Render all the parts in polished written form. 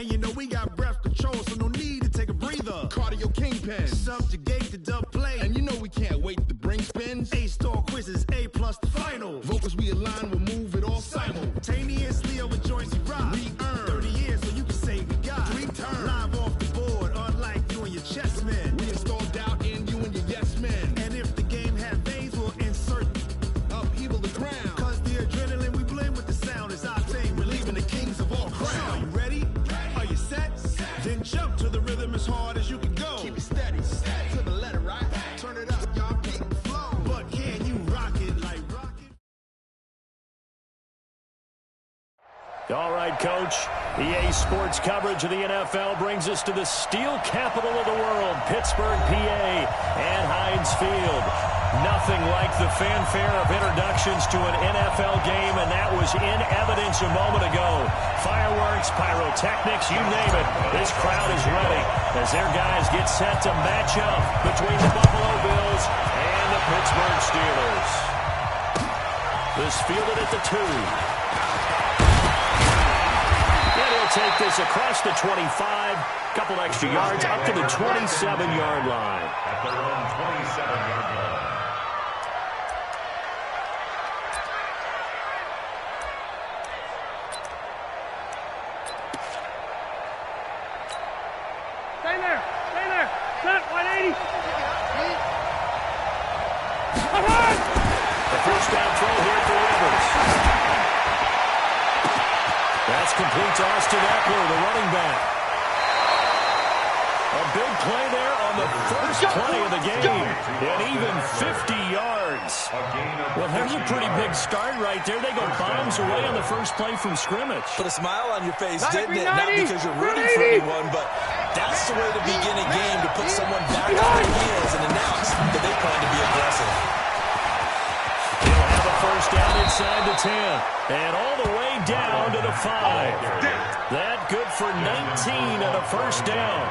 And you know we got breath control, so no need to take a breather. Cardio kingpin, subjugate the dub play. And you know we can't wait to bring spins. A-star quizzes, A+ the final. Vocals we align, we'll move it all simultaneously over joints you rock. We earn 30 years, so you can say we got 3 turns. Live off the board, unlike you and your chess men. We install doubt in you and your yes men. And if the game had veins, we'll insert upheaval the ground. Cause the adrenaline we blend with the sound is our thing. We're leaving the kings of all crowns. So are you ready? Are you set? Then jump to the rhythm as hard as you can go. Keep it steady, to the letter, right? Turn it up, y'all, keep the flow. But can you rock it like rocket? All right, Coach. EA Sports coverage of the NFL brings us to the steel capital of the world, Pittsburgh, PA, and Heinz Field. Nothing like the fanfare of introductions to an NFL game, and that was in evidence a moment ago. Fireworks, pyrotechnics, you name it. This crowd is ready as their guys get set to match up between the Buffalo Bills and the Pittsburgh Steelers. This fielded at the 2. He'll take this across the 25, couple extra yards up to the 27-yard line. At their own 27-yard line. Stay there, set 180. The first down throw here for Rivers. That's complete to Austin Eckler, the running back. A big play there on the first play of the game. And even 50 yards. Well, there's a pretty big start right there. They go bombs away on the first play from scrimmage. Put a smile on your face, didn't it? Not because you're rooting for anyone, but that's the way to begin a game, to put someone back on their heels and announce that they plan to be aggressive. He'll have a first down inside the 10. And all the way down to the 5. That good for 19 and a first down.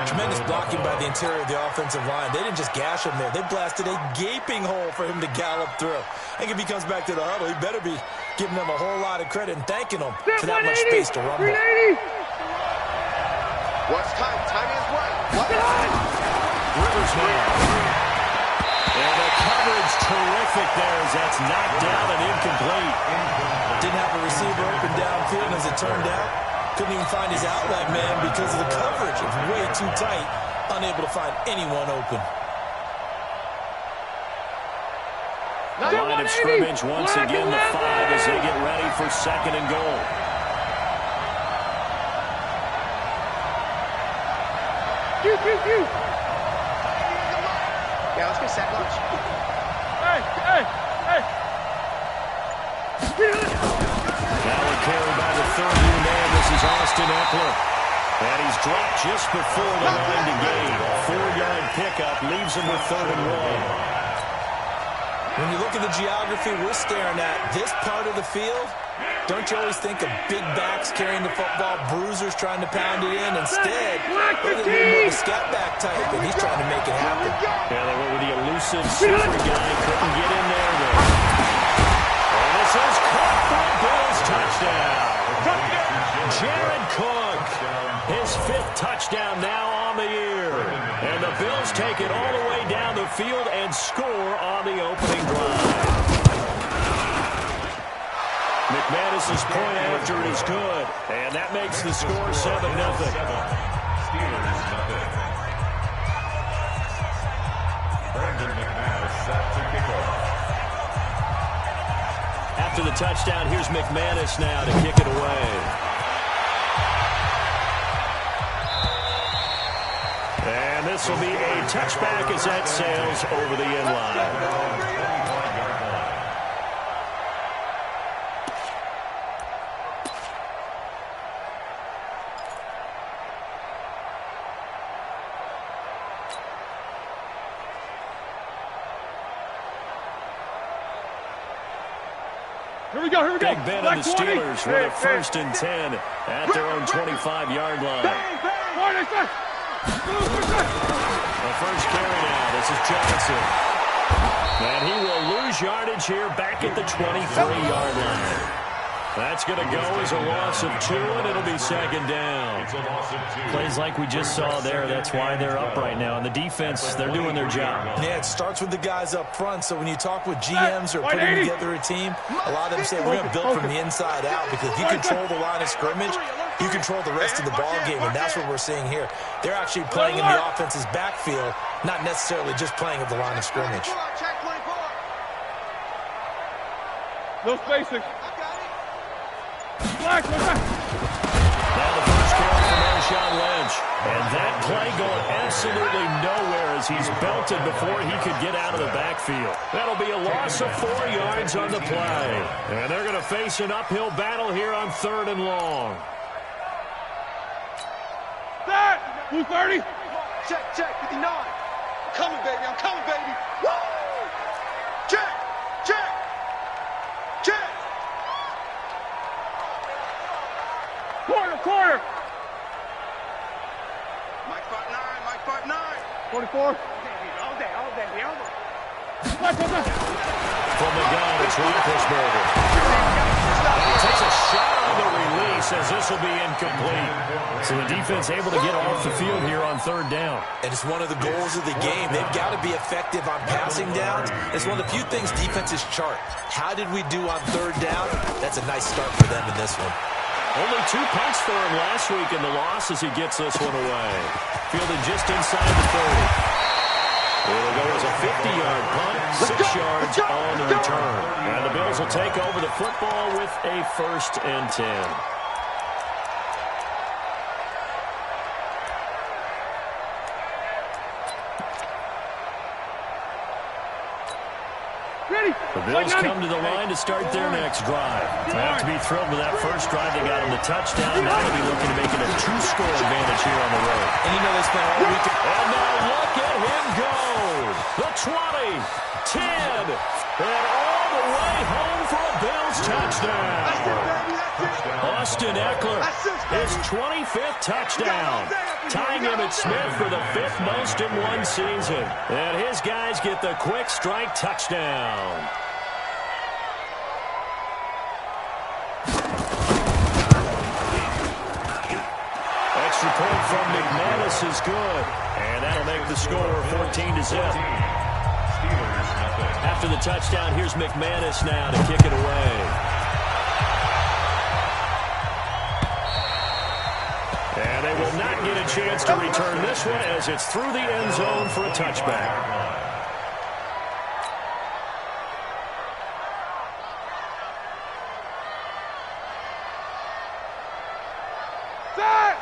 Tremendous blocking by the interior of the offensive line. They didn't just gash him there. They blasted a gaping hole for him to gallop through. I think if he comes back to the huddle, he better be giving them a whole lot of credit and thanking them for that much space to rumble. What's time? Time is right. Rivers now. And the coverage terrific there as that's knocked down and incomplete. Didn't have a receiver open downfield, as it turned out. Couldn't even find his outlet man because of the coverage. It was way too tight. Unable to find anyone open. Line of scrimmage once again, the 5 as they get ready for second and goal. Yeah, let's go set lunch. Hey. Now we're carried by the third-year man. This is Austin Eckler. And he's dropped just before the line to gain. 4-yard pickup leaves him with 3rd and 1. When you look at the geography we're staring at, this part of the field, don't you always think of big backs carrying the football, bruisers trying to pound it in? Instead, look at the scat back type, and he's trying to make it happen. Yeah, they went with the elusive super guy. Couldn't get in there, though. And this is caught for a Bills touchdown. Jared Cook, his 5th touchdown now on the year. And the Bills take it all the way down the field and score on the opening drive. McManus's point after is good, and that makes the score 7-0. Steelers nothing. Brandon McManus set to kick off. After the touchdown, here's McManus now to kick it away. And this will be a touchback as that sails over the end line. Here we go. Big Ben and the Steelers with a 1st and 10 at their own 25-yard line. The first carry now. This is Johnson. And he will lose yardage here back at the 23-yard line. That's going to go as a loss of 2, and it'll be second down. Plays like we just saw there. That's why they're up right now. And the defense, they're doing their job. Yeah, it starts with the guys up front. So when you talk with GMs or putting together a team, a lot of them say we're going to build from the inside out because if you control the line of scrimmage, you control the rest of the ball game, and that's what we're seeing here. They're actually playing in the offense's backfield, not necessarily just playing at the line of scrimmage. No spacing. Now the first carry from Marshawn Lynch. And that play going absolutely nowhere as he's belted before he could get out of the backfield. That'll be a loss of 4 yards on the play. And they're going to face an uphill battle here on 3rd and long. Set! Blue 30. Check, 59. I'm coming, baby. I'm coming, baby. Woo! Check. Quarter. Mike 5'9. 44. All day. From the gun, it's Roethlisberger. Takes a shot on the release as this will be incomplete. So the defense able to get off the field here on 3rd down. And it's one of the goals of the game. They've got to be effective on passing downs. It's one of the few things defenses chart. How did we do on 3rd down? That's a nice start for them in this one. Only 2 punts for him last week in the loss as he gets this one away. Fielded just inside the 30. It'll go as a 50-yard punt, 6 yards on the return. And the Bills will take over the football with a 1st and 10. The Bills come to the line to start their next drive. They have to be thrilled with that first drive. They got him the touchdown. Now they'll be looking to make it a 2-score advantage here on the road. And you know they spent all week. And now look at him go. The 20, 10, and all the way home for a Bills touchdown. Austin Eckler, his 25th touchdown. Tying Emmitt Smith for the 5th most in one season. And his guys get the quick strike touchdown. Extra point from McManus is good. And that'll make the score 14-0. After the touchdown, here's McManus now to kick it away. And they will not get a chance to return this one as it's through the end zone for a touchback.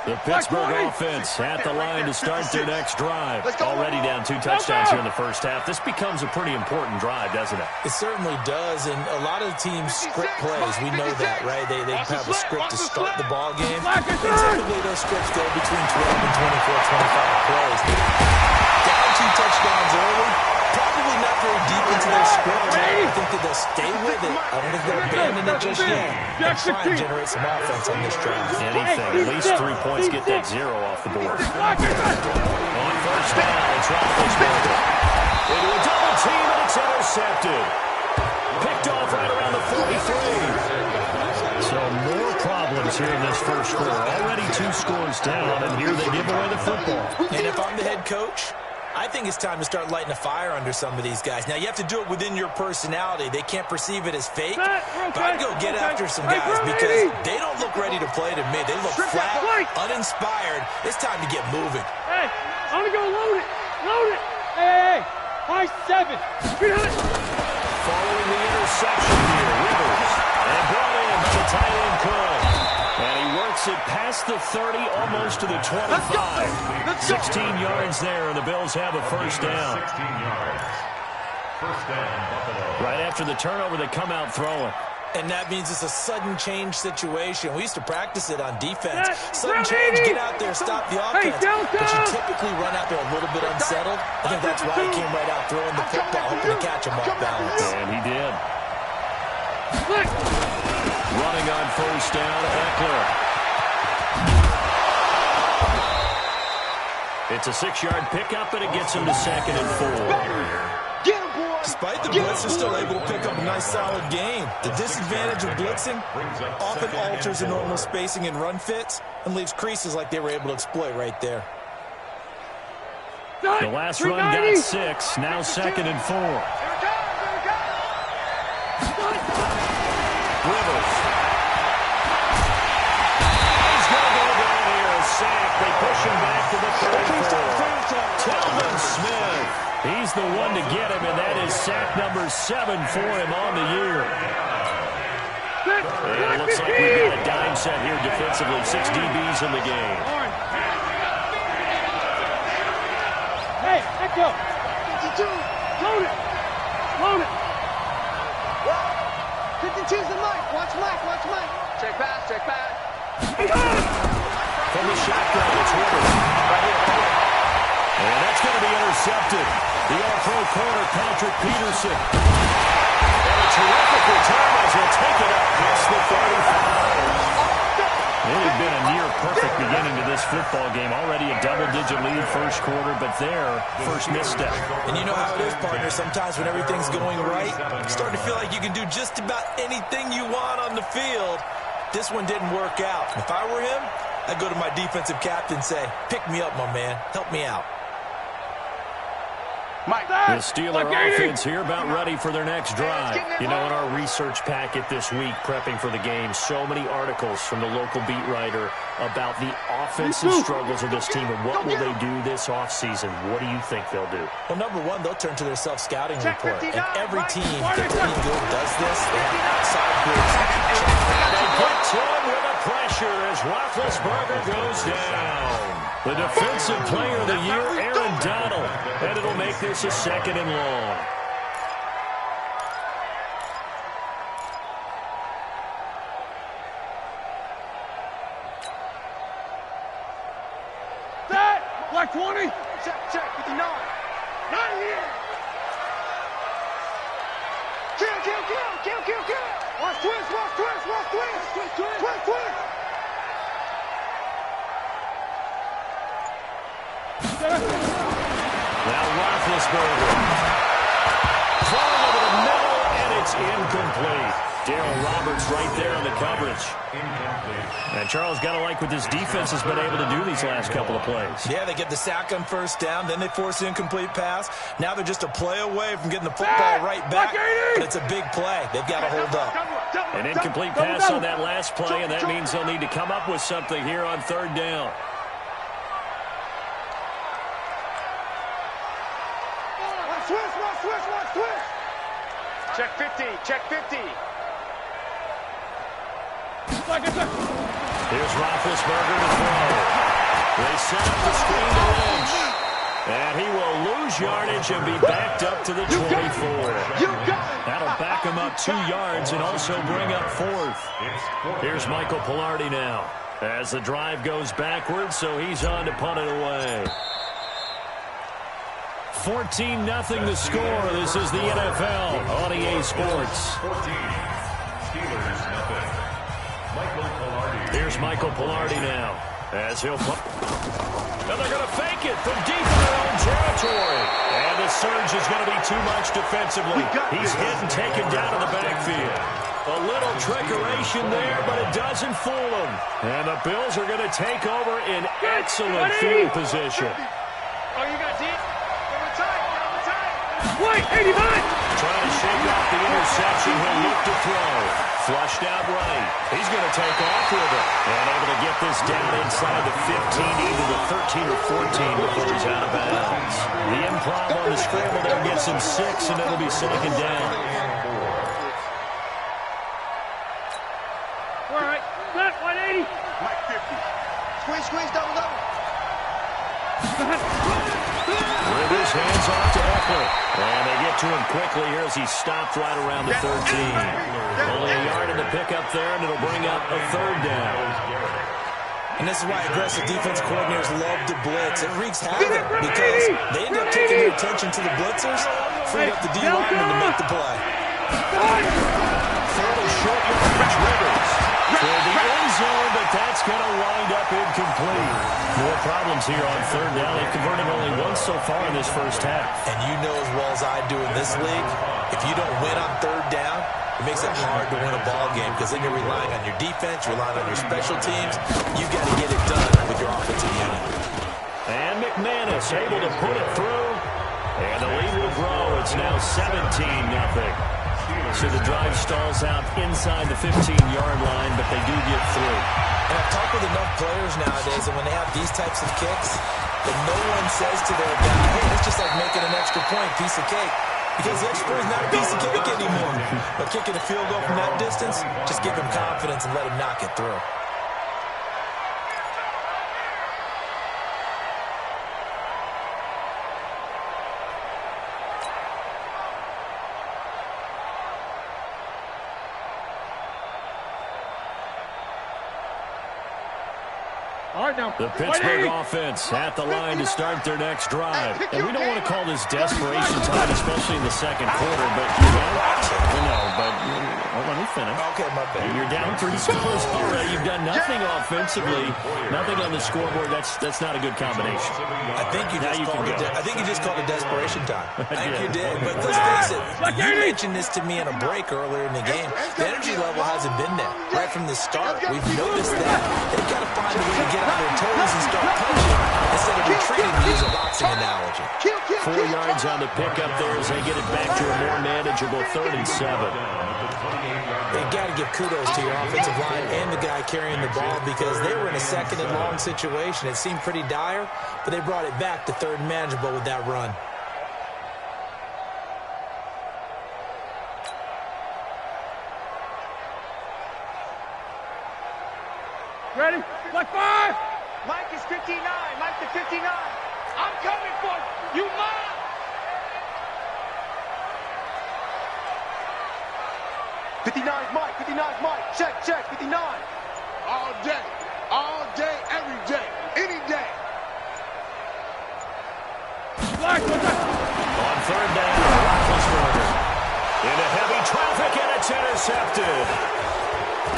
The Pittsburgh offense at the line to start their next drive. Already down 2 touchdowns here in the first half. This becomes a pretty important drive, doesn't it? It certainly does, and a lot of the teams script plays. We know that, right? They have a script to start the ball game. And typically those scripts go between 12 and 24, 25 plays. Down 2 touchdowns early. Probably not very deep into their script. I think that they'll stay with it. I don't think they'll abandon it just yet. And try and generate some offense on this drive. Anything. At least 3 points. Get that 0 off the board. On first down, it's Roethlisberger. Into a double team, and it's intercepted. Picked off right around the 43. So more problems here in this first quarter. Already 2 scores down, and here they give away the football. And if I'm the head coach, I think it's time to start lighting a fire under some of these guys. Now, you have to do it within your personality. They can't perceive it as fake. But I'd go get after some guys because they don't look ready to play to me. They look flat, uninspired. It's time to get moving. Hey, I'm going to go load it. Load it. Hey, high 7. Following the interception here, Rivers. And brought in by the tight end Cook. And he works it past the 30, almost to the 25. 16 yards there, and the Bills have a first down. 16 yards. First down, Buffalo. Right after the turnover, they come out throwing. And that means it's a sudden change situation. We used to practice it on defense. Sudden change, get out there, stop the offense. But you typically run out there a little bit unsettled. I think that's why he came right out throwing the football, hoping to catch him off balance. And he did. Running on first down, Eckler. It's a 6-yard pickup, and it gets him to 2nd and 4. Get him, boy. Despite the blitz, they're still able to pick up a nice, solid gain. The disadvantage of blitzing often alters the normal spacing and run fits and leaves creases like they were able to exploit right there. The last run got 6, now 2nd and 4. Rivers. He's going to go down here, a sack. They push him back to the 34. Telvin Smith. He's the one to get him, and that is sack number 7 for him on the year. And it looks like we've got a dime set here defensively. 6 DBs in the game. Hey, let go. 52. Load it. Load it. 52's the Mike. Watch Mike. Watch Mike. Check pass. Check pass. From the shotgun, it's Rivers. Right here. And that's going to be intercepted. The all-pro corner, Patrick Peterson. And a terrific return as he'll take it up past the 35. It had been a near-perfect beginning to this football game. Already a double-digit lead first quarter, but their first misstep. And you know how it is, partner. Sometimes when everything's going right, you start to feel like you can do just about anything you want on the field. This one didn't work out. If I were him, I'd go to my defensive captain and say, pick me up, my man. Help me out. The Steeler offense here about ready for their next drive. You know, in our research packet this week, prepping for the game, so many articles from the local beat writer about the offensive struggles of this team and what will they do this offseason. What do you think they'll do? Well, number one, they'll turn to their self-scouting report. And every team that's being good does this. They have outside groups. They get to him with the pressure as Roethlisberger goes down. The defensive player of the year, Aaron Donald. And it'll make this a 2nd and long. Set. Black 20. Check. 59. Not here. Kill. Watch twist. Twist. Now Roethlisberger. Thrown over the middle, and it's incomplete. Darryl Roberts right there on the coverage. And Charles, got to like what this defense has been able to do these last couple of plays. Yeah, they get the sack on first down, then they force the incomplete pass. Now they're just a play away from getting the football right back. But it's a big play. They've got to hold up. An incomplete pass on that last play, and that means they'll need to come up with something here on 3rd down. Watch twist. Check 50. Here's Roethlisberger to throw. They set up the screen to Lynch. And he will lose yardage and be backed up to the 24. That'll back him up 2 yards and also bring up 4th. Here's Michael Pilardi now as the drive goes backwards, so he's on to punt it away. 14-0 the score. This is the NFL on EA Sports. 14. Steelers nothing. Michael Pilardi. Here's Michael Pilardi now as he'll pump. And they're going to fake it from deep in their own territory. And the surge is going to be too much defensively. He's hit and taken down in the backfield. A little trickeration there, but it doesn't fool him. And the Bills are going to take over in excellent field position. Oh, you got deep? Wait, 89! Trying to shake off the interception. He'll look to throw. Flushed out right. He's going to take off with it. And able to get this down inside the 15 into the 13 or 14 before he's out of bounds. The improv on the scramble there gets him 6, and it'll be 2nd down. All right, set, 180. Mike 50. Squeeze, double. Rivers hands off to Eckler. And they get to him quickly here as he stopped right around the 13. Only a yard in the pickup there, and it'll bring up a 3rd down. And this is why aggressive defense coordinators love to blitz. It wreaks havoc because they end up taking their attention to the blitzers, freeing up the D-lineman to make the play. Fairly short yardage, Rivers. for the end zone, but that's going to wind up incomplete. More problems here on third down. They've converted only once so far in this first half. And you know as well as I do in this league, if you don't win on third down, it makes it hard to win a ball game because then you're relying on your defense, relying on your special teams. You've got to get it done with your offensive unit. And McManus able to put it through. And the lead will grow. It's now 17-0. So the drive stalls out inside the 15-yard line, but they do get through. And I've talked with enough players nowadays that when they have these types of kicks, that no one says to their guy, hey, it's just like making an extra point, piece of cake. Because the extra point is not a piece of cake anymore. But kicking a field goal from that distance, just give him confidence and let him knock it through. The Pittsburgh offense at the line to start their next drive. And we don't want to call this desperation time, especially in the second quarter, but you know, let me finish. Okay, my bad. You're down 3 scores already. You've done nothing offensively, nothing on the scoreboard. That's not a good combination. I think you just called it desperation time. I think you did. But let's face it, you mentioned this to me in a break earlier in the game. The energy level hasn't been there right from the start. We've noticed that. They've got to find a way to get on their toes and start punching instead of retreating, to use a boxing analogy. 4 yards on the pickup there as they get it back to a more manageable 3rd and 7. They've got to give kudos to your offensive line and the guy carrying the ball because they were in a 2nd and long situation. It seemed pretty dire, but they brought it back to 3rd and manageable with that run. Ready? Like 5! Mike is 59. Mike to 59. I'm coming for you. You mine. Mike. 59's Mike. Check. 59. All day, every day, any day. On 3rd down, Roethlisberger into heavy traffic, and it's intercepted.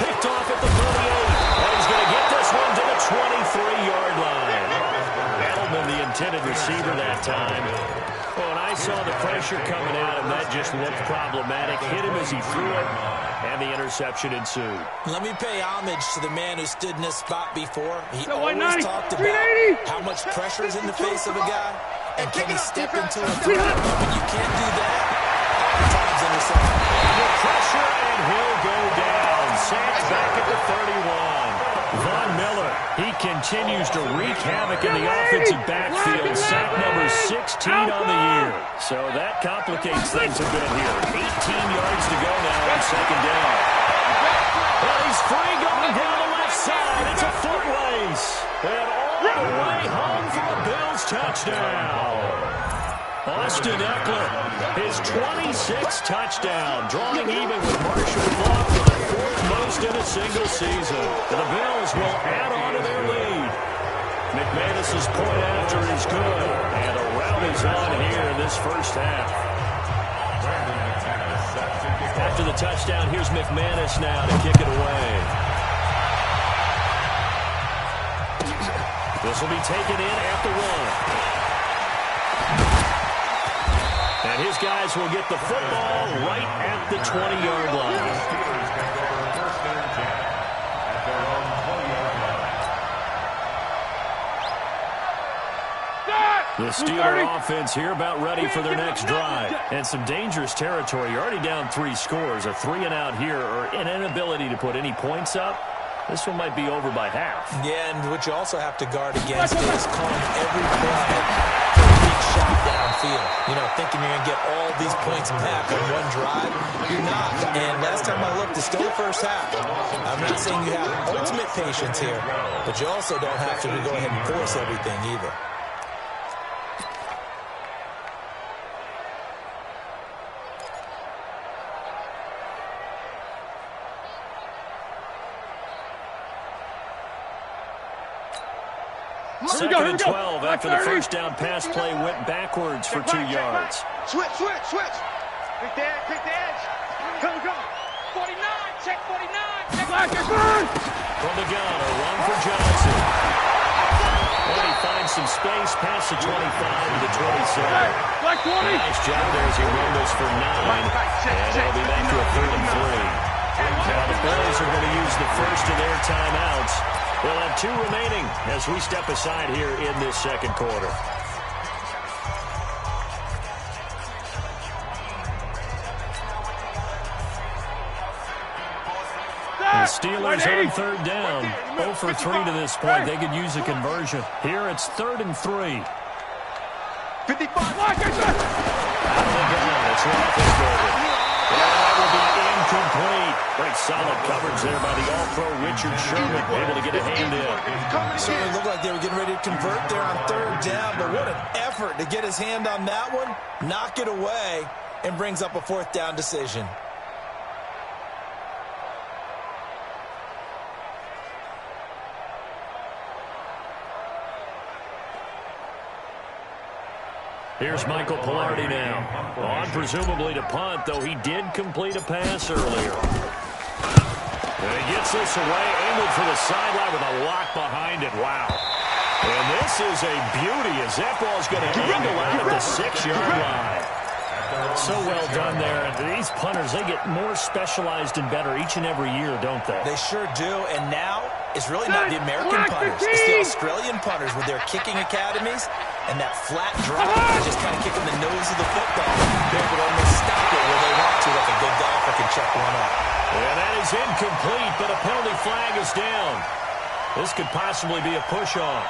Picked off at the 38, and he's going to get this one to the 23-yard line. Edelman, the intended receiver that time. Well, and I saw the pressure coming at him. That just looked problematic. Hit him as he threw it, and the interception ensued. Let me pay homage to the man who stood in this spot before. He So always 190, talked about how much pressure is in the face of a guy, and can he step into a threat? When you can't do that, oftentimes interception. The pressure, and he'll go down. Sacked back at the 31. Von Miller, he continues to wreak havoc in the offensive backfield. Sack number 16 on the year. So that complicates things a bit here. 18 yards to go now on 2nd down. Well, he's free going down the left side. It's a foot race. And all the way home for the Bills touchdown. Austin Eckler, his 26th touchdown, drawing even with Marshall Faulk for the 4th most in a single season. And the Bills will add on to their lead. McManus's point after is good, and a rout is on here in this first half. After the touchdown, here's McManus now to kick it away. This will be taken in at the 1. And his guys will get the football right at the 20-yard line. The Steeler offense here about ready for their next drive. And some dangerous territory. You're already down 3 scores. A 3-and-out here or an inability to put any points up. This one might be over by half. Yeah, and what you also have to guard against is calling every play for a big shot downfield. You know, thinking you're going to get all these points back on one drive. You're not. And last time I looked, it's still the first half. I'm not saying you have ultimate patience here, but you also don't have to go ahead and force everything either. Second and 12 after the first down pass play went backwards for 2 yards. Switch. Pick the edge. Go. 49, Check 49. From the gun, a run for Johnson. And he finds some space past the 25 to the 27. Nice job there as he rumbles for 9. And it'll be back to a 3rd and 3. Now the Bills are going to use the first of their timeouts. They'll have 2 remaining as we step aside here in this second quarter. The Steelers on 3rd down. 0 for 3 to this point. They could use a conversion. Here it's 3rd and 3. 55. Out of the gun. It's Roethlisberger. That will be incomplete. Great solid coverage there by the All-Pro Richard Sherman. Able to get a hand in. Certainly looked like they were getting ready to convert there on 3rd down, but what an effort to get his hand on that one, knock it away, and brings up a 4th down decision. Here's Michael Pilardi now. On presumably to punt, though he did complete a pass earlier. And he gets this away, angled for the sideline with a lock behind it. Wow. And this is a beauty as that ball's going to angle out at the 6-yard line. So well done there. These punters, they get more specialized and better each and every year, don't they? They sure do. And now it's really not the American punters. It's the Australian punters with their kicking academies and that flat drop. They're just kind of kicking the nose of the football. They're able to almost stop it where they want to, like a good golfer can check one up. And that is incomplete, but a penalty flag is down. This could possibly be a push-off.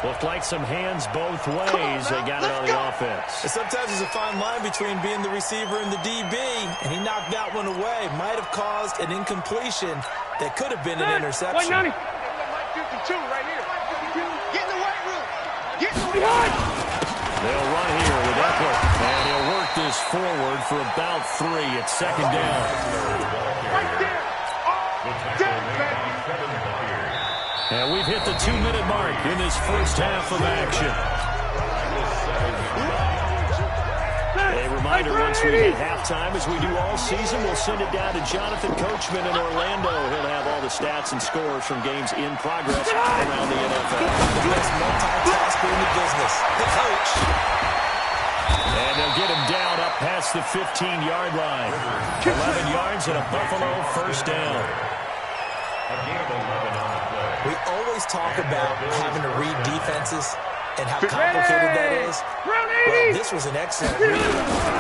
Looked like some hands both ways. They got it on the offense. And sometimes there's a fine line between being the receiver and the DB, and he knocked that one away. Might have caused an incompletion that could have been an interception. Mike 52 right here. Get in the weight room. Get in the weight room. They'll run here with Eckler, and he'll work this forward for about 3. It's 2nd down. Right there. Down, baby. And we've hit the 2-minute mark in this first half of action. A reminder, once we hit halftime, as we do all season, we'll send it down to Jonathan Coachman in Orlando. He'll have all the stats and scores from games in progress around the NFL. The best multitasker in the business, the coach. And they'll get him down up past the 15-yard line. 11 yards and a Buffalo first down. We always talk about having to read defenses and how complicated that is. Well, this was an excellent read.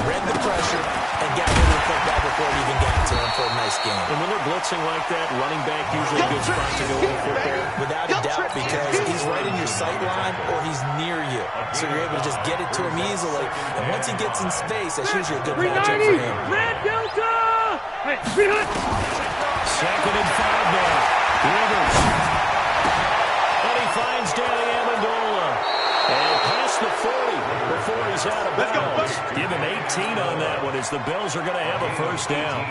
Read the pressure and got rid of the football before it even got to him for a nice game. And when they're blitzing like that, running back usually a good spot to go with football. Without a doubt, because he's right in your sight line or he's near you. So you're able to just get it to him easily. And once he gets in space, that's usually a good matchup for him. Red Delta! Hey, 2nd and 5 now. Rivers. And he finds Danny Amendola. And past the 40 before he's out of bounds. Give him 18 on that one as the Bills are going to have a first down.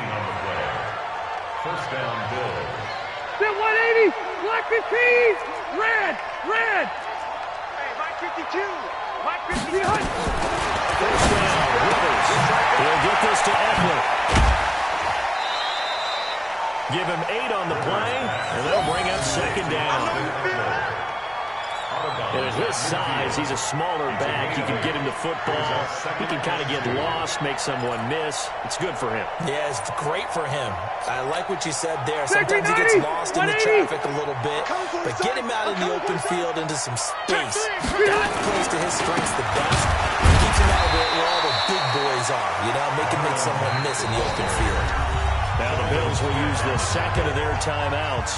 First down, Bills. Then 180! Black 15! Red! Red! Hey, Mike 52. Mike 52. First down, Rivers. He'll get this to Eckler. Give him 8 on the play, and they'll bring up 2nd down. And at his size, he's a smaller back. You can get him to football. He can kind of get lost, make someone miss. It's good for him. Yeah, it's great for him. I like what you said there. Sometimes he gets lost in the traffic a little bit, but get him out in the open field into some space. That plays to his strengths the best. Keeps him out of where all the big boys are, you know, make someone miss in the open field. Now the Bills will use the 2nd of their timeouts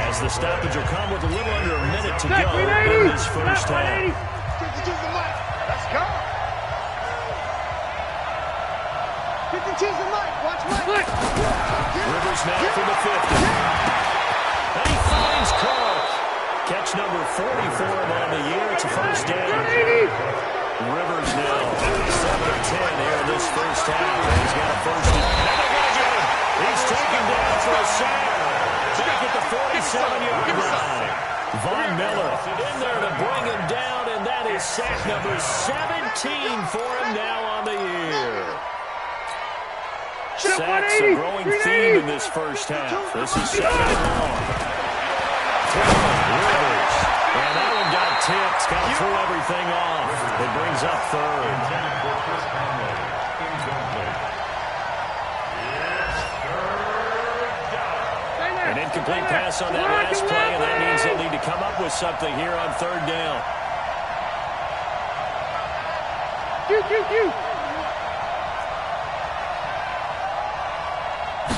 as the stoppage will come with a little under a minute to go in this first half. 52's the mic. Let's go. 52's the mic. Watch Mike. Rivers now from the 50. And he finds Clark. Catch number 44 on the year. It's a first down. Rivers now 7 of 10 here in this first half. And he's got a first down. He's taken down for a sack. Back at the 47-yard line. Von Miller in there to bring him down, and that is sack number 17 for him now on the year. Sacks a growing theme in this first half. This is second and long. Rivers. And that one got tipped. Got to throw everything off. It brings up third. An incomplete pass on that last play, and that means they'll need to come up with something here on third down.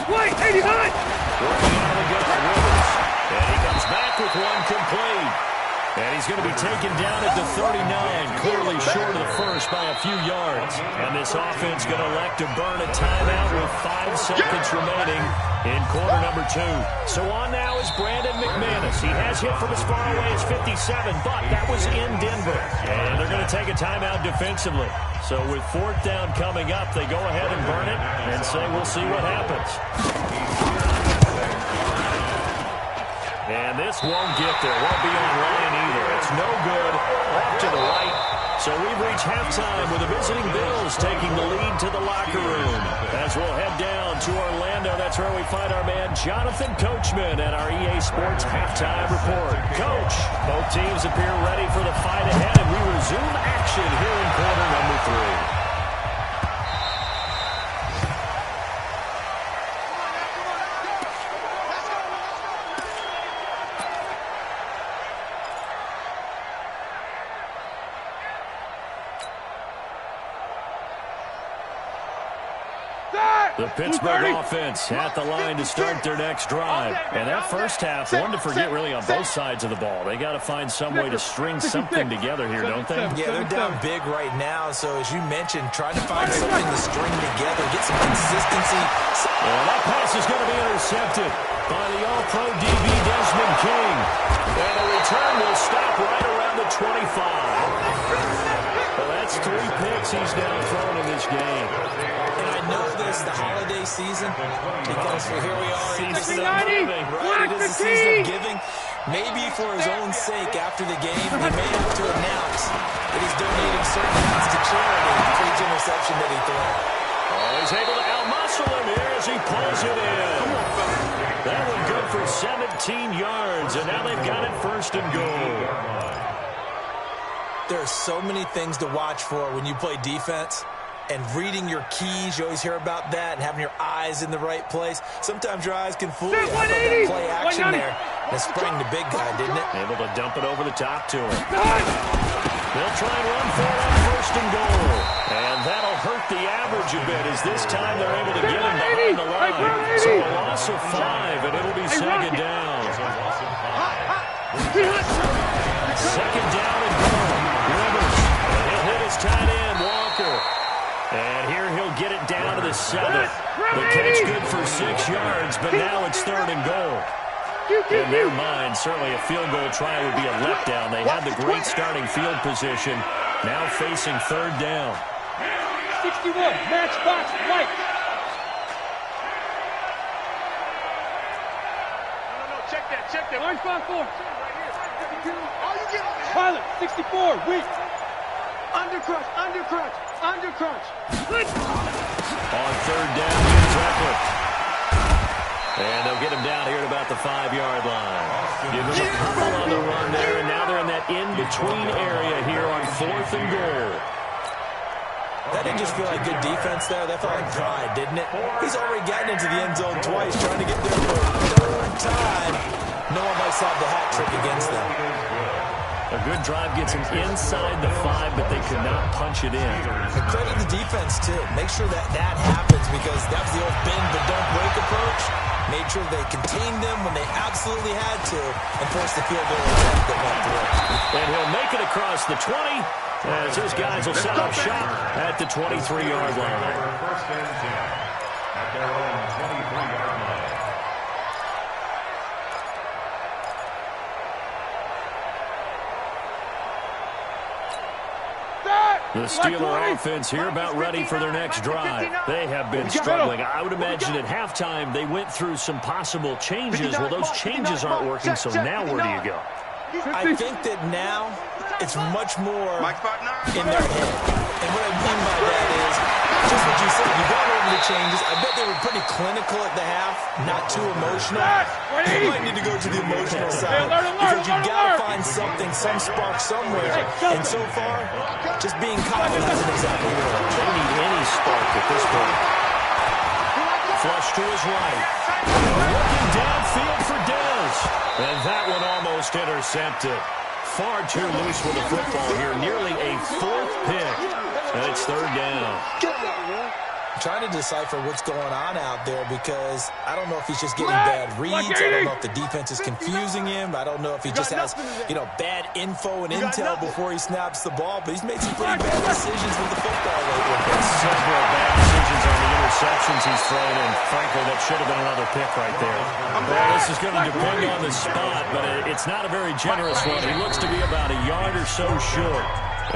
Wait, 80 hot! Working out against Rivers. And he comes back with one complete. And he's going to be taken down at the 39, clearly short of the first by a few yards. And this offense going to elect to burn a timeout with 5 seconds remaining in quarter number 2. So on now is Brandon McManus. He has hit from as far away as 57, but that was in Denver. And they're going to take a timeout defensively. So with fourth down coming up, they go ahead and burn it and say we'll see what happens. And this won't get there. Won't be on line either. It's no good. Off to the right. So we've reached halftime with the visiting Bills taking the lead to the locker room. As we'll head down to Orlando, that's where we find our man Jonathan Coachman at our EA Sports Halftime Report. Coach, both teams appear ready for the fight ahead, and we resume action here in quarter number 3. The Pittsburgh offense at the line to start their next drive. And that first half, one to forget really on both sides of the ball. They got to find some way to string something together here, don't they? Yeah, they're down big right now. So as you mentioned, trying to find something to string together, get some consistency. And that pass is going to be intercepted by the All-Pro DB Desmond King. And the return will stop right around the 25. Well, that's 3 picks he's now thrown in this game. And I know this, the holiday season, because here we are. Season of giving. Right, it is a season of giving. Maybe for his own sake after the game, he may have to announce that he's donating certain amounts to charity for each interception that he throws. Oh, he's able to outmuscle him here as he pulls it in. That one good for 17 yards, and now they've got it first and goal. There are so many things to watch for when you play defense. And reading your keys, you always hear about that, and having your eyes in the right place. Sometimes your eyes can fool you. How about that play action there? That sprang the big guy, didn't it? Able to dump it over the top to him. They'll try and run for it on first and goal. And that'll hurt the average a bit, as this time they're able to get him behind the line. So a loss of 5, and it'll be second down. Second down and goal. Rivers. He'll hit his tight end, Walker. And here he'll get it down to the 7. The catch good for 6 yards, but now it's third and goal. In their mind, certainly a field goal try would be a letdown. They had the great starting field position, now facing third down. 61, match box, white. No, check that. Orange box 4. All you get on the Pilot, 64, weak. undercrunch. On third down, here's Eckler. And they'll get him down here at about the 5-yard line. Give him a couple on the run there, and now they're in that in-between area here on fourth and goal. That didn't just feel like good defense there. That felt like pride, didn't it? He's already gotten into the end zone twice, trying to get there for a third time. No one likes to have the hat trick against them. A good drive gets him inside the 5, but they could not punch it in. And credit the defense, too. Make sure that happens, because that was the old bend but don't break approach. Made sure they contained them when they absolutely had to and forced the field goal attempt that went through. And he'll make it across the 20, as his guys will set up shop at the 23-yard line. First and 10 at their own 23-yard line. The Steeler offense here about ready for their next drive. They have been struggling. I would imagine at halftime they went through some possible changes. Well, those changes aren't working, so now where do you go? I think that now it's much more in their head. And what I mean by that is just what you said. You got over the changes. I bet they were pretty clinical at the half, not too emotional. You might need to go to the emotional side because you got to find something, some spark somewhere. And so far, just being calm hasn't exactly worked. They need any spark at this point. Flush to his right. Looking downfield for Dez. And that one almost intercepted. Far too loose with the football here. Nearly a fourth pick. And it's third down. I'm trying to decipher what's going on out there because I don't know if he's just getting bad reads. I don't know if the defense is confusing him. I don't know if he just has, bad info and intel before he snaps the ball. But he's made some pretty bad decisions with the football lately. Several bad decisions on the interceptions he's thrown, and frankly, that should have been another pick right there. Well, this is going to depend on the spot, but it's not a very generous one. He looks to be about a yard or so short.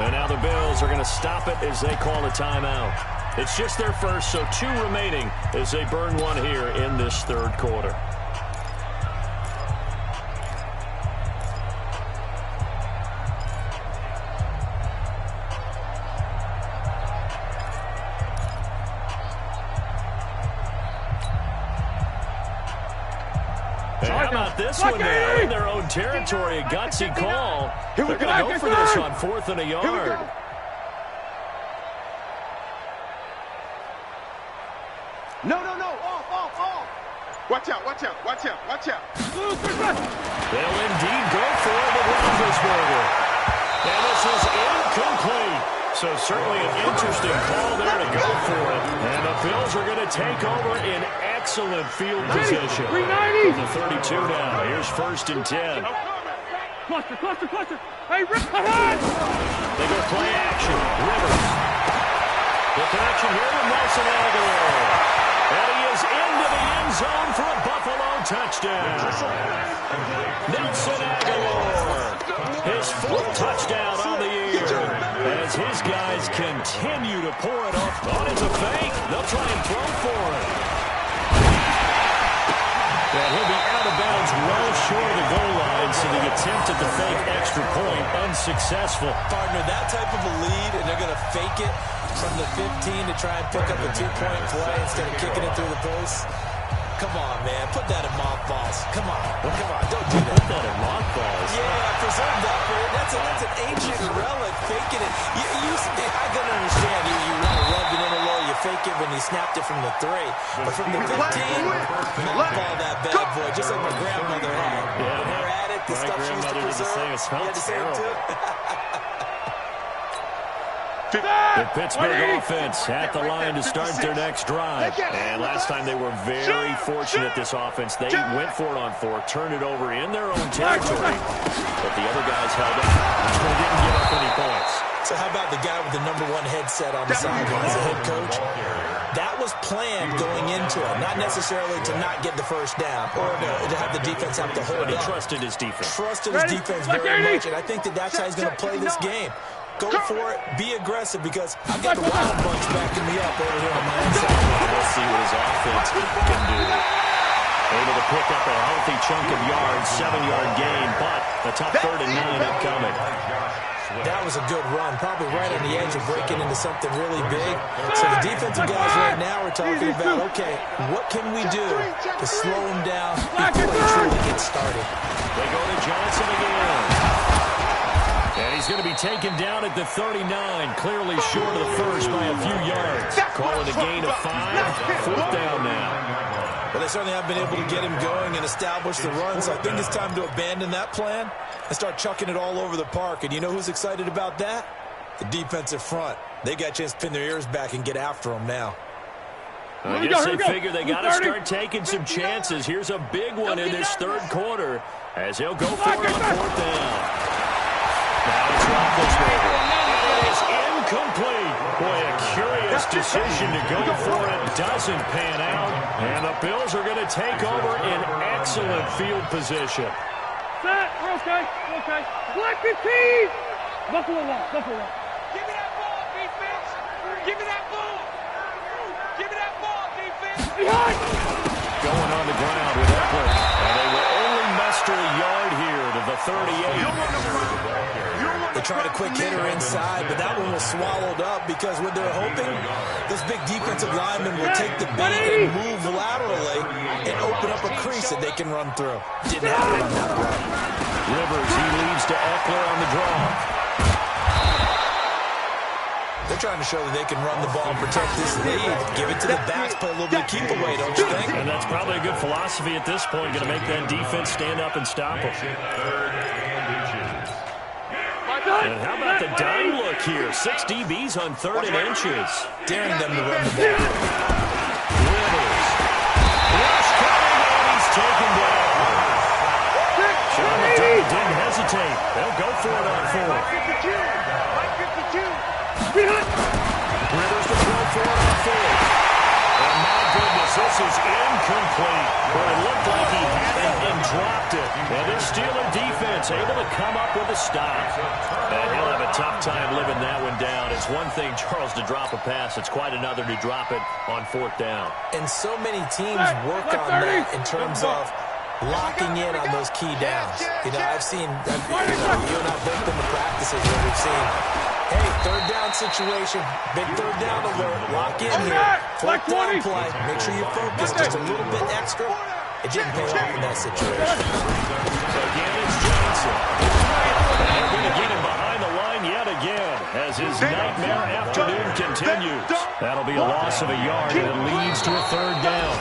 And now the Bills are going to stop it as they call a timeout. It's just their first, so 2 remaining as they burn one here in this third quarter. And how about this one now? In their own territory, a gutsy call. They're going to go for this on 4th and a yard. No. Off. Watch out. They'll indeed go for it with Roethlisberger. And this is incomplete. So certainly an interesting call there to go for it. And the Bills are going to take over in excellent field position. From the 32 now. Here's 1st and 10. Cluster. Hey, Rip, ahead! They go play action. Rivers. The connection here with Nelson Aguilar. And he is into the end zone for a Buffalo touchdown. Nelson Aguilar. His 4th touchdown on the year. As his guys continue to pour it off. Oh, it's a fake. They'll try and throw for it. And he'll be out of bounds well short of the goal line, so the attempt at the fake extra point unsuccessful. Partner, that type of a lead, and they're going to fake it from the 15 to try and pick up a 2-point play instead of kicking it through the post. Come on, man. Put that in mothballs. Come on. Don't do that. Put that in mothballs. Yeah, preserve that, man. That's an ancient relic. Faking it. I can understand you want to rub it in a little. You fake it when you snapped it from the 3. But from the 15, mothball that bad boy, just like my grandmother had. Yeah. Her addict, the stuff she used to preserve. It smells terrible. The Pittsburgh offense at the line to start their next drive. And last time they were very fortunate, this offense. They went for it on 4, turned it over in their own territory. But the other guys held up. They didn't give up any points. So how about the guy with the #1 headset on the sideline as a head coach? That was planned going into it. Not necessarily to not get the first down or to have the defense have to hold But he up. trusted his defense. Trusted his defense very much, and I think that's how he's going to play this game. Go for it. Be aggressive because I've got the Wild Bunch backing me up over here on my inside. We'll see what his offense can do. Able to pick up a healthy chunk of yards, 7-yard gain, but a tough 3rd and 9 upcoming. That was a good run, probably right on the edge of breaking into something really big. So the defensive guys right now are talking about, okay, what can we do to slow him down before he truly gets started? They go to Johnson again. And he's going to be taken down at the 39, clearly short of the first by a few yards. Calling a gain of 5, 4th down now. Well, they certainly have been able to get him going and establish the run, so I think it's time to abandon that plan and start chucking it all over the park. And you know who's excited about that? The defensive front. They got a chance to pin their ears back and get after him now. I guess they figure they got to start taking some chances. Here's a big one in this third quarter as he'll go for it on 4th down. Now it's Roethlisberger. It is incomplete. Boy, a curious decision to go for it. Doesn't pan out. And the Bills are going to take over in excellent field position. Set. We're okay. Black 15. Buffalo walk. Give me that ball, defense. Give me that ball. Give me that ball, defense. Behind. Going on the ground with Eckler. And they will only muster a yard here to the 38. They tried a quick hitter inside, but that one was swallowed up because what they're hoping, those big defensive linemen will take the bait and move laterally and open up a crease that they can run through. Didn't happen on that play. Rivers, he leads to Eckler on the draw. They're trying to show that they can run the ball and protect this lead. Give it to the backs, play a little bit of keep away, don't you think? And that's probably a good philosophy at this point. Going to make that defense stand up and stop them. And how about the dime look here? 6 DBs on 3rd and inches. Daring them to run the ball. Rivers. Rush coming, and he's taken down. Sean McDermott didn't hesitate. They'll go for it on 4th. Rivers to throw for it on 4th. And my goodness, this is incomplete. But it looked like he had it and dropped it. And this Steeler defense able to come up with a stop. And he'll have a tough time living that one down. It's one thing, Charles, to drop a pass. It's quite another to drop it on 4th down. And so many teams work on that in terms of locking in on those key downs. You know, I've seen, you and I both been to practices where we've seen, hey, 3rd down situation, big 3rd down alert, lock in here, 4th down play, make sure you're focused just a little bit extra. It didn't pay off in that situation. So again, it's Johnson. They're going to get him behind the line yet again as his nightmare afternoon continues. That'll be a loss of a yard, and it leads to a 3rd down.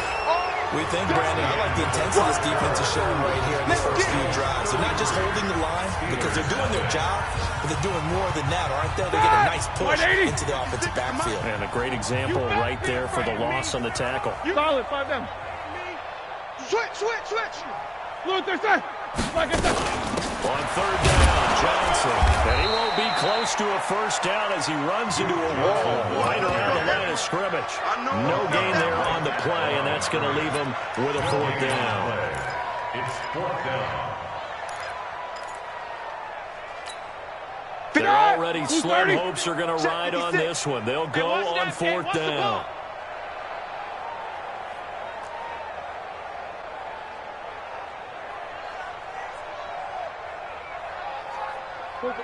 We think, Brandon, I like the intensity this defense is showing right here in these first few drives. They're not just holding the line because they're doing their job, but they're doing more than that, aren't they? They get a nice push into the offensive backfield. And a great example right there for the loss on the tackle. Solid, 5 down. Switch. Look, there's that. Like I said. On 3rd down, Johnson. And he won't be close to a 1st down as he runs into a wall right around the line of scrimmage. No gain there on the play, and that's going to leave him with a 4th down. It's 4th down. They're already slim hopes are going to ride on this one. They'll go on 4th down.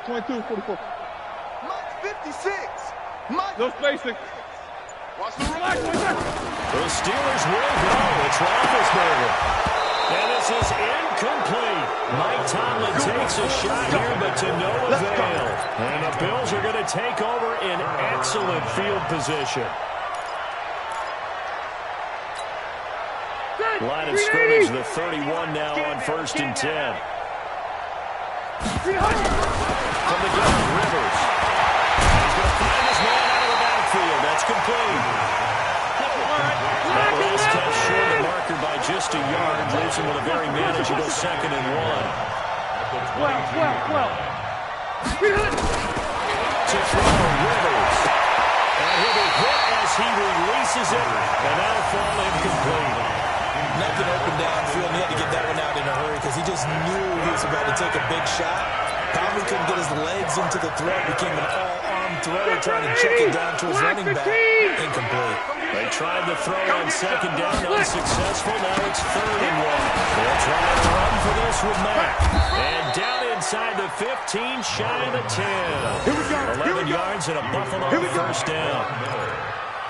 22, 44. Mike 56. Mike. No spacing. Watch the Relax, The Steelers will go. It's Roethlisberger. And this is incomplete. Mike Tomlin takes a shot here, but to no avail. And the Bills are going to take over in excellent field position. Line of scrimmage, the 31 now on 1st and 10. From the gun, Rivers. He's going to find his man out of the backfield. That's complete. That last catch short of marker by just a yard leaves him with a very manageable 2nd and 1. Well. To throw Rivers. And he'll be hit as he releases it, and that'll fall incomplete. Nothing open downfield, and he had to get that one out in a hurry because he just knew he was about to take a big shot. Probably couldn't get his legs into the throw. Became an all-arm throw, trying to check it down to his running back. Incomplete. They tried the throw on 2nd down, unsuccessful. Now it's 3rd and 1. They'll try to run for this with Mack. And down inside the 15, shy of the 10. 11 yards and a Buffalo 1st down.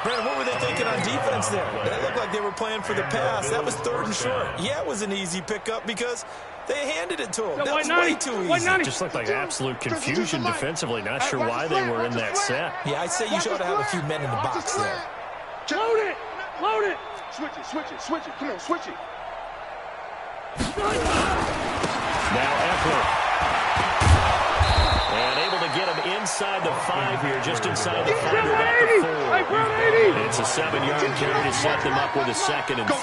Brandon, what were they thinking on defense there? They looked like they were playing for the pass. That was 3rd and short. Yeah, it was an easy pickup because they handed it to him. That was way too easy. It just looked like absolute confusion defensively. Not sure why they were in that set. Yeah, I'd say you should have a few men in the box there. Load it. Switch it. Come on, switch it. Now Eckler. And able to get him inside the 5 here, just inside the 5 about the 4. It's a 7-yard carry to set them up with a 2nd and 3.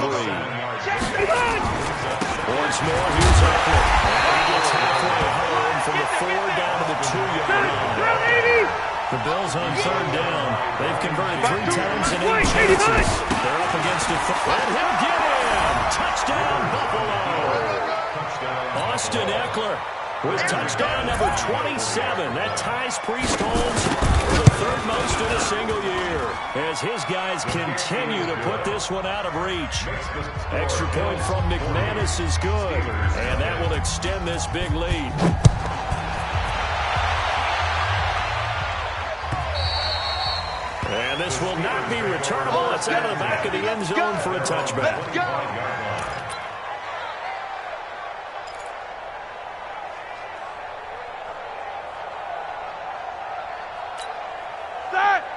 Once more, here's Eckler. And he gets halfway home from the 4 down to the 2-yard line. The Bills on 3rd down. They've converted 3 times in 8 chances. They're up against a and he'll get in. Touchdown, Buffalo. Austin Eckler with touchdown number 27. That ties Priest Holmes The third most in a single year, as his guys continue to put this one out of reach. Extra point from McManus is good, and that will extend this big lead. And this will not be returnable. It's out of the back of the end zone for a touchback. Let's go.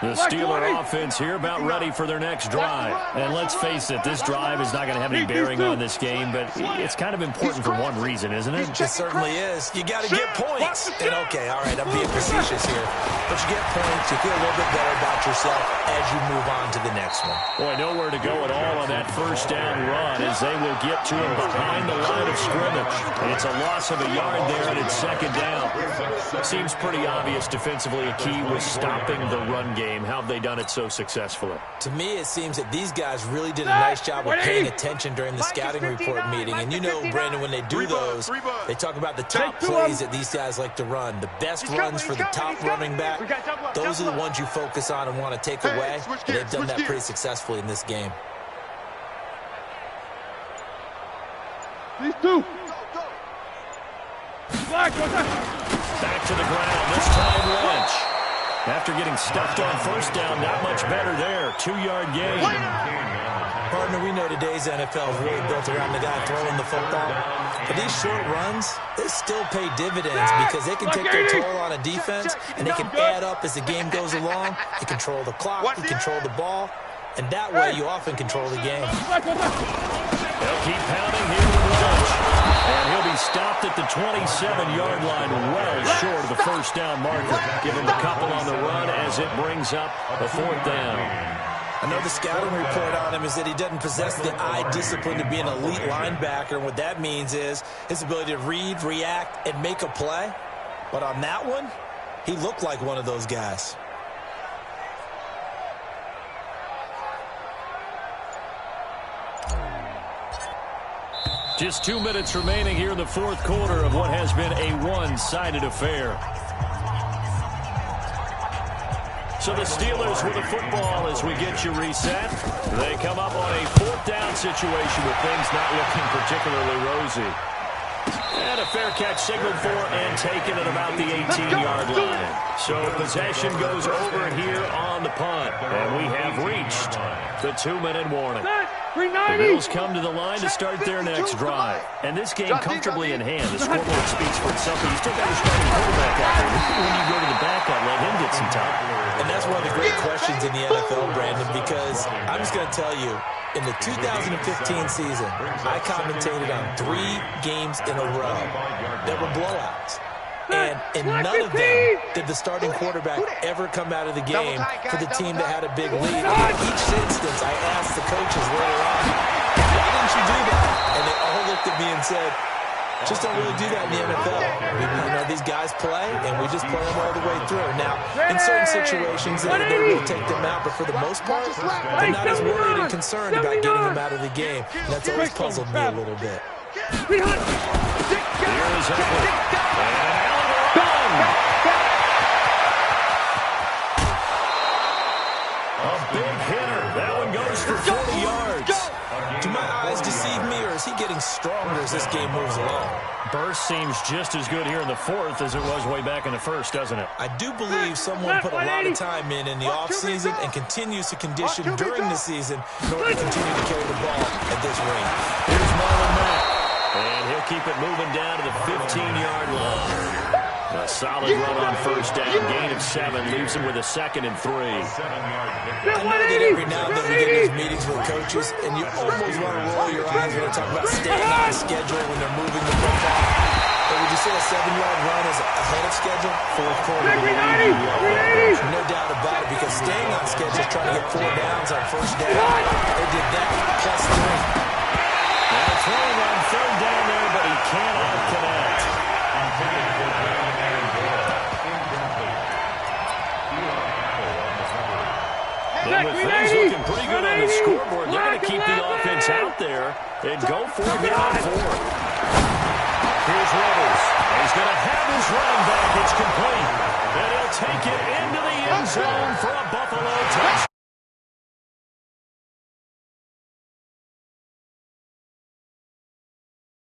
The Steeler offense here about ready for their next drive. And let's face it, this drive is not going to have any bearing on this game, but it's kind of important for one reason, isn't it? It certainly is. You got to get points. And okay, all right, I'm being facetious here. But you get points, you feel a little bit better about yourself as you move on to the next one. Boy, nowhere to go at all on that first down run as they will get to him behind the line of scrimmage. It's a loss of a yard there, and it's second down. Seems pretty obvious defensively a key was stopping the run game. How have they done it so successfully? To me, it seems that these guys really did a nice job of paying attention during the scouting report meeting. And you know, Brandon, when they do those, they talk about the top plays that these guys like to run. The best runs for the top running back, those are the ones you focus on and want to take away. And they've done that pretty successfully in this game. These two. Back to the ground, this time Lynch. After getting stuffed on first down, not much better there. 2-yard gain. Partner, we know today's NFL is really built around the guy throwing the football. But these short runs, they still pay dividends because they can take their toll on a defense, and they can add up as the game goes along. You control the clock, you control the ball, and that way you often control the game. They'll keep pounding here with Lynch. And he'll be stopped at the 27-yard line, well short of the first down marker. Give him a couple on the run as it brings up a fourth down. I know the scouting report on him is that he doesn't possess the eye discipline to be an elite linebacker. And what that means is his ability to read, react, and make a play. But on that one, he looked like one of those guys. Just 2 minutes remaining here in the fourth quarter of what has been a one-sided affair. So the Steelers with the football as we get you reset. They come up on a fourth down situation with things not looking particularly rosy. And a fair catch signaled for and taken at about the 18-yard line. So possession goes over here on the punt. And we have reached the 2-minute warning. The Bills come to the line to start their next drive. And this game comfortably in hand. The scoreboard speaks for itself, but you still got your starting quarterback out there. When you go to the backup, let him get some time. And that's one of the great questions in the NFL, Brandon, because I'm just going to tell you, in the 2015 season, I commentated on 3 games in a row that were blowouts. And in none of them did the starting quarterback ever come out of the game for the team that had a big lead. And in each instance, I asked the coaches later on, why didn't you do that? And they all looked at me and said, just don't really do that in the NFL. You know, these guys play, and we just play them all the way through. Now, in certain situations, they will take them out, but for the most part, they're not as worried and concerned about getting them out of the game. And that's always puzzled me a little bit. Here is Eckler. A big hitter. That one goes for 40 yards. Do my eyes deceive me, or is he getting stronger as this game moves along? Burst seems just as good here in the fourth as it was way back in the first, doesn't it? I do believe someone put a lot of time in the offseason and continues to condition during the season in order to continue to carry the ball at this rate. Here's Marlon Mack. And he'll keep it moving down to the 15-yard line. A solid run on first down. Gain of 7 leaves him with a 2nd and 3. I know that every now and then we get in those meetings with coaches, and you almost want to roll your eyes when they talk about staying on schedule when they're moving the football. But would you say a 7-yard run is ahead of schedule? Fourth quarter. No doubt about it, because staying on schedule is trying to get 4 downs on first down. They did that plus 3. Now throwing on third down there, but he cannot connect. And with things looking pretty good on the scoreboard, they're going to keep the offense out there and go for it here on 4th. Here's Rivers. He's going to have his running back. It's complete. And he'll take it into the end zone for a